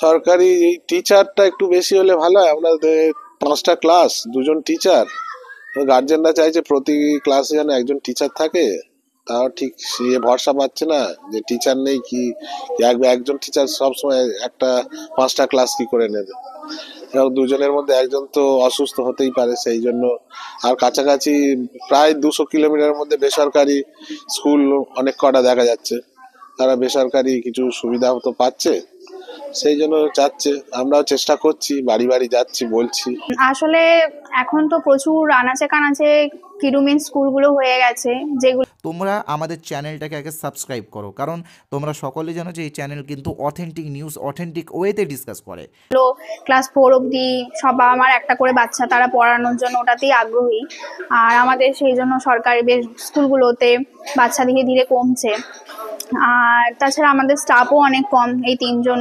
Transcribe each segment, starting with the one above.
সরকারি এই টিচারটা একটু বেশি হলে ভালো হয়। আমাদের 5টা ক্লাস, 2জন টিচার। গার্জেনরা চাইছে প্রতি ক্লাসে যেন একজন টিচার থাকে। তাও ঠিক সে ভরসা পাচ্ছে না যে টিচার নেই কি একজন টিচার সবসময় একটা 5টা ক্লাস কি করে নেবে। এবং 2জনের মধ্যে একজন তো অসুস্থ হতেই পারে, সেই জন্য। আর কাছাকাছি প্রায় 200 কিলোমিটারের মধ্যে বেসরকারি স্কুল অনেক কটা দেখা যাচ্ছে। তারা বেসরকারি কিছু সুবিধা তো পাচ্ছে, সেই জন্য চাচ্ছে। আমরাও চেষ্টা করছি, বাড়ি বাড়ি যাচ্ছি, বলছি। আসলে এখন তো প্রচুর আনাচে কানাচে কিরুমিন স্কুলগুলো হয়ে গেছে, যেগুলো তোমরা আমাদের চ্যানেলটাকে আগে সাবস্ক্রাইব করো, কারণ তোমরা সকলে জানো যে এই চ্যানেল কিন্তু অথেন্টিক নিউজ অথেন্টিক ওয়েতে ডিসকাস করে। ক্লাস 4 অবধি সব বাবা মার একটা করে বাচ্চা, তারা পড়ানোর জন্য ওটাতেই আগ্রহী। আর আমাদের সেই জন্য সরকারি বেশ স্কুলগুলোতে বাচ্চা ধীরে ধীরে কমছে। আর তাছাড়া আমাদের স্টাফও অনেক কম, এই 3জন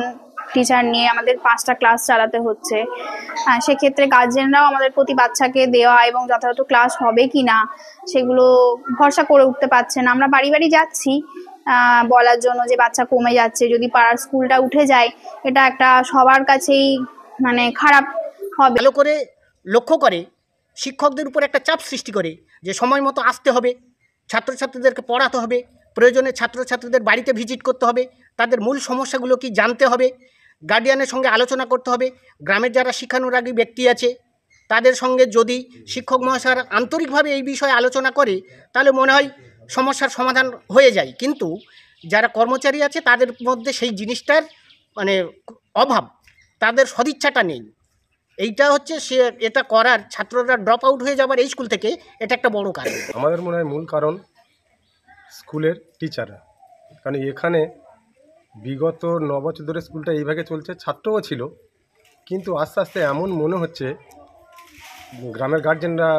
টিচার নিয়ে আমাদের 5টা ক্লাস চালাতে হচ্ছে। সেক্ষেত্রে গার্জেনরাও আমাদের প্রতি বাচ্চাকে দেওয়া এবং যথাযথ ক্লাস হবে কি না সেগুলো ভরসা করে উঠতে পারছে না। আমরা বাড়ি বাড়ি যাচ্ছি বলার জন্য যে বাচ্চা কমে যাচ্ছে, যদি পাড়ার স্কুলটা উঠে যায় এটা একটা সবার কাছেই মানে খারাপ হবে। ভালো করে লক্ষ্য করে শিক্ষকদের উপর একটা চাপ সৃষ্টি করে যে সময় মতো আসতে হবে, ছাত্রছাত্রীদেরকে পড়াতে হবে, প্রয়োজনে ছাত্রছাত্রীদের বাড়িতে ভিজিট করতে হবে, তাদের মূল সমস্যাগুলো কি জানতে হবে, গার্ডিয়ানের সঙ্গে আলোচনা করতে হবে। গ্রামের যারা শিক্ষানুরাগী ব্যক্তি আছে তাদের সঙ্গে যদি শিক্ষক মহাশয়রা আন্তরিকভাবে এই বিষয়ে আলোচনা করে তাহলে মনে হয় সমস্যার সমাধান হয়ে যায়। কিন্তু যারা কর্মচারী আছে তাদের মধ্যে সেই জিনিসটার মানে অভাব, তাদের সদিচ্ছাটা নেই। এইটা হচ্ছে সে এটা করার ছাত্ররা ড্রপ আউট হয়ে যাবার এই স্কুল থেকে, এটা একটা বড় কারণ। আমাদের মনে হয় মূল কারণ স্কুলের টিচাররা। কারণ এখানে বিগত 9 বছর ধরে স্কুলটা এইভাবে চলছে, ছাত্রও ছিল, কিন্তু আস্তে আস্তে এমন মনে হচ্ছে গ্রামের গার্জেনরা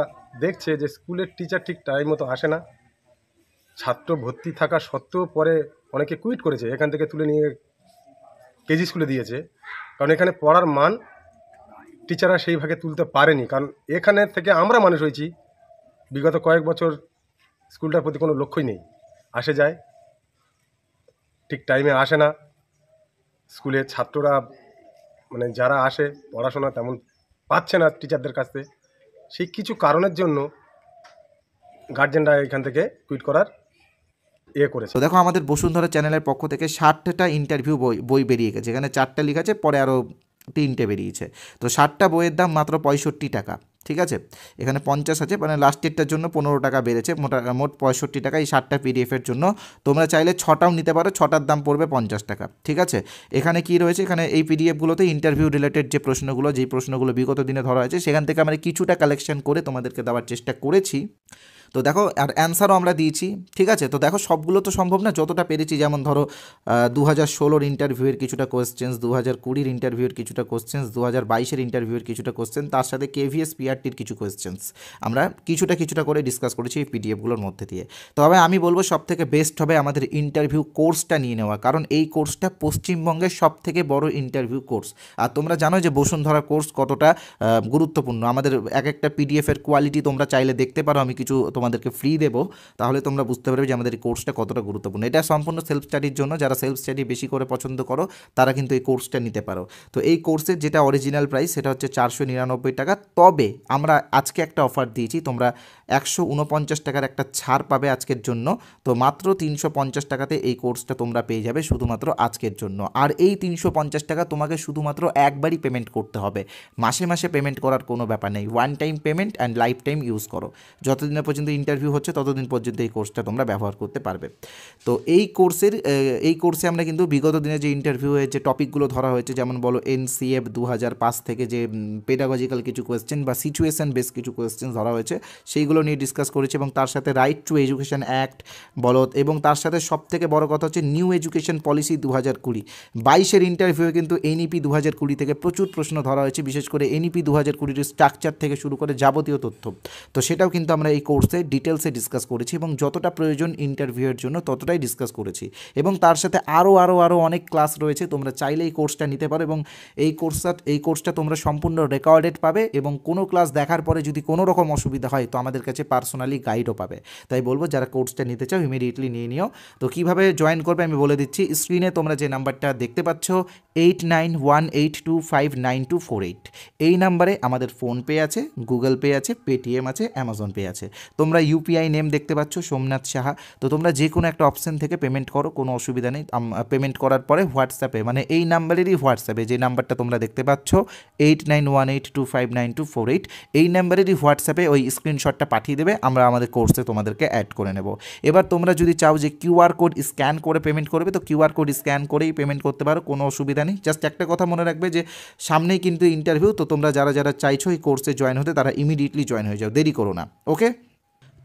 দেখছে যে স্কুলের টিচার ঠিক টাইম মতো আসে না। ছাত্র ভর্তি থাকা সত্ত্বেও পরে অনেকে কুইট করেছে, এখান থেকে তুলে নিয়ে কেজি স্কুলে দিয়েছে। কারণ এখানে পড়ার মান টিচাররা সেইভাবে তুলতে পারেনি। কারণ এখানে থেকে আমরা মানুষ হয়েছি, বিগত কয়েক বছর স্কুলটার প্রতি কোনো লক্ষ্যই নেই। আসে যায়, ঠিক টাইমে আসে না। স্কুলে ছাত্ররা মানে যারা আসে পড়াশোনা তেমন পাচ্ছে না টিচারদের কাছ থেকে। সেই কিছু কারণের জন্য গার্জেনরা এখান থেকে কুইট করার করেছে। তো দেখো, আমাদের বসুন্ধরা চ্যানেলের পক্ষ থেকে 60টা ইন্টারভিউ বই বেরিয়ে গেছে। এখানে 4টা লেখা আছে, পরে আরও 3টে বেরিয়েছে। তো 60টা বইয়ের দাম মাত্র 65 টাকা। ঠিক আছে, এখানে 50 আছে, মানে লাস্টেরটার জন্য 15 টাকা বেড়েছে, মোট 65 টাকা এই 60টা পিডিএফের জন্য। তোমরা চাইলে 6টাও নিতে পারো, 6টার দাম পড়বে 50 টাকা। ঠিক আছে, এখানে কি রয়েছে, এখানে এই পিডিএফগুলোতে ইন্টারভিউ রিলেটেড যে প্রশ্নগুলো বিগত দিনে ধরা হয়েছে সেখান থেকে আমরা কিছুটা কালেকশন করে তোমাদেরকে দেওয়ার চেষ্টা করেছি। তো দেখো, আর অ্যান্সারও আমরা দিয়েছি। ঠিক আছে, তো দেখো সবগুলো তো সম্ভব না, যতটা পেরেছি। যেমন ধরো 2016 ইন্টারভিউয়ের কিছুটা কোয়েশ্চেন্স, 2020 ইন্টারভিউয়ের কিছুটা কোয়েশ্চেন্স, 2022 ইন্টারভিউয়ের কিছুটা কোয়েশ্চেন, তার সাথে কেভিএস পিআরটির কিছু কোয়েশ্চেন্স আমরা কিছুটা করে ডিসকাস করেছি এই পিডিএফগুলোর মধ্যে দিয়ে। তবে আমি বলবো সবথেকে বেস্ট হবে আমাদের ইন্টারভিউ কোর্সটা নিয়ে নেওয়া, কারণ এই কোর্সটা পশ্চিমবঙ্গের সবথেকে বড় ইন্টারভিউ কোর্স। আর তোমরা জানো যে বসুন্ধরা কোর্স কতটা গুরুত্বপূর্ণ। আমাদের এক একটা পিডিএফের কোয়ালিটি তোমরা চাইলে দেখতে পারো, আমি কিছু তোমাদেরকে ফ্রি দেবো, তাহলে তোমরা বুঝতে পারবে যে আমাদের এই কোর্সটা কতটা গুরুত্বপূর্ণ। এটা সম্পূর্ণ সেলফ স্টাডির জন্য, যারা সেলফ স্টাডি বেশি করে পছন্দ করো তারা কিন্তু এই কোর্সটা নিতে পারো। তো এই কোর্সের যেটা অরিজিনাল প্রাইস সেটা হচ্ছে 499 টাকা। তবে আমরা আজকে একটা অফার দিয়েছি, তোমরা 149 টাকার একটা ছাড় পাবে আজকের জন্য। তো মাত্র 350 টাকাতে এই কোর্সটা তোমরা পেয়ে যাবে শুধুমাত্র আজকের জন্য। আর এই 350 টাকা তোমাকে শুধুমাত্র একবারই পেমেন্ট করতে হবে, মাসে মাসে পেমেন্ট করার কোনো ব্যাপার নেই। One time payment and life time use করো, যতদিনের পর্যন্ত ইন্টারভিউ হচ্ছে ততদিন পর্যন্ত এই কোর্সটা তোমরা ব্যবহার করতে পারবে। তো এই কোর্সে আমরা কিন্তু বিগত দিনে যে ইন্টারভিউয়ের যে টপিকগুলো ধরা হয়েছে, যেমন বলো NCF 2005 থেকে যে পেডাগজিক্যাল কিছু কোয়েশ্চেন বা সিচুয়েশন বেস কিছু কোয়েশ্চেন ধরা হয়েছে, সেইগুলো নিয়ে ডিসকাস করেছি। এবং তার সাথে রাইট টু এডুকেশন অ্যাক্ট বলো, এবং তার সাথে সবথেকে বড় কথা হচ্ছে নিউ এডুকেশন পলিসি 2020। 22 ইন্টারভিউয়ে কিন্তু NEP 2020 থেকে প্রচুর প্রশ্ন ধরা হয়েছে, বিশেষ করে NEP 2020 স্ট্রাকচার থেকে শুরু করে যাবতীয় তথ্য। তো সেটাও কিন্তু আমরা এই কোর্সে ডিটেলসে ডিসকাস করেছি এবং যতটা প্রয়োজন ইন্টারভিউয়ের জন্য ততটাই ডিসকাস করেছি, এবং তার সাথে আরও অনেক ক্লাস রয়েছে। তোমরা চাইলে এই কোর্সটা নিতে পারো এবং এই কোর্সটা তোমরা সম্পূর্ণ রেকর্ডেড পাবে, এবং কোনো ক্লাস দেখার পরে যদি কোনো রকম অসুবিধা হয় তো আমাদের কাছে পার্সোনালি গাইডও পাবে। তাই বলবো যারা কোর্সটা নিতে চাও ইমিডিয়েটলি নিয়ে নিও। তো কীভাবে জয়েন করবে আমি বলে দিচ্ছি। স্ক্রিনে তোমরা যে নাম্বারটা দেখতে পাচ্ছ 8918259248, এই নাম্বারে আমাদের ফোনপে আছে, গুগল পে আছে, পেটিএম আছে, অ্যামাজন পে আছে। তোমরা ইউপিআই নেম দেখতে পাচ্ছ সোমনাথ সাহা, তো তোমরা যে কোনো একটা অপশন থেকে পেমেন্ট করো, কোনো অসুবিধা নেই। পেমেন্ট করার পরে হোয়াটসঅ্যাপে, মানে এই নাম্বারেরই হোয়াটসঅ্যাপে, যে নাম্বারটা তোমরা দেখতে পাচ্ছ 8918259248, এই নাম্বারেরই হোয়াটসঅ্যাপে ওই স্ক্রিনশটটা পাঠিয়ে দেবে, আমরা আমাদের কোর্সে তোমাদেরকে অ্যাড করে নেব। এবার তোমরা যদি চাও যে কিউআর কোড স্ক্যান করে পেমেন্ট করবে, তো কিউআর কোড স্ক্যান করেই পেমেন্ট করতে পারো, কোনো অসুবিধা নেই। জাস্ট একটা কথা মনে রাখবে যে সামনেই কিন্তু ইন্টারভিউ, তো তোমরা যারা চাইছো এই কোর্সে জয়েন হতে তারা ইমিডিয়েটলি জয়েন হয়ে যাও, দেরি করো না। ওকে,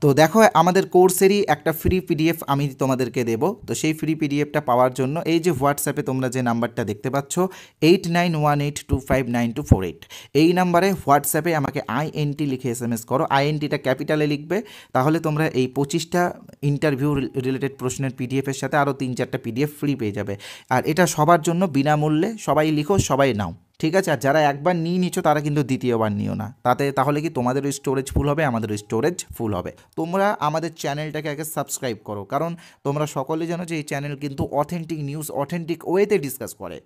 তো দেখো আমাদের কোর্সেরই একটা ফ্রি পিডিএফ আমি তোমাদেরকে দেব। তো সেই ফ্রি পিডিএফটা পাওয়ার জন্য এই যে হোয়াটসঅ্যাপে তোমরা যে নাম্বারটা দেখতে পাচ্ছ 8918259248, এই নাম্বারে হোয়াটসঅ্যাপে আমাকে INT লিখে SMS করো। INTটা ক্যাপিটালে লিখবে, তাহলে তোমরা এই 25টা ইন্টারভিউ রিলেটেড প্রশ্নের পিডিএফের সাথে আরও 3-4টা পিডিএফ ফ্রি পেয়ে যাবে। আর এটা সবার জন্য বিনামূল্যে, সবাই লিখো, সবাই নাও, ঠিক আছে? আর যারা একবার নিয়ে নিচ্ছ তারা কিন্তু দ্বিতীয়বার নিও না, তাহলে কি তোমাদেরও স্টোরেজ ফুল হবে, আমাদেরও স্টোরেজ ফুল হবে। তোমরা আমাদের চ্যানেলটাকে আগে সাবস্ক্রাইব করো, কারণ তোমরা সকলে জানো যে এই চ্যানেল কিন্তু অথেন্টিক নিউজ অথেন্টিক ওয়েতে ডিসকাস করে।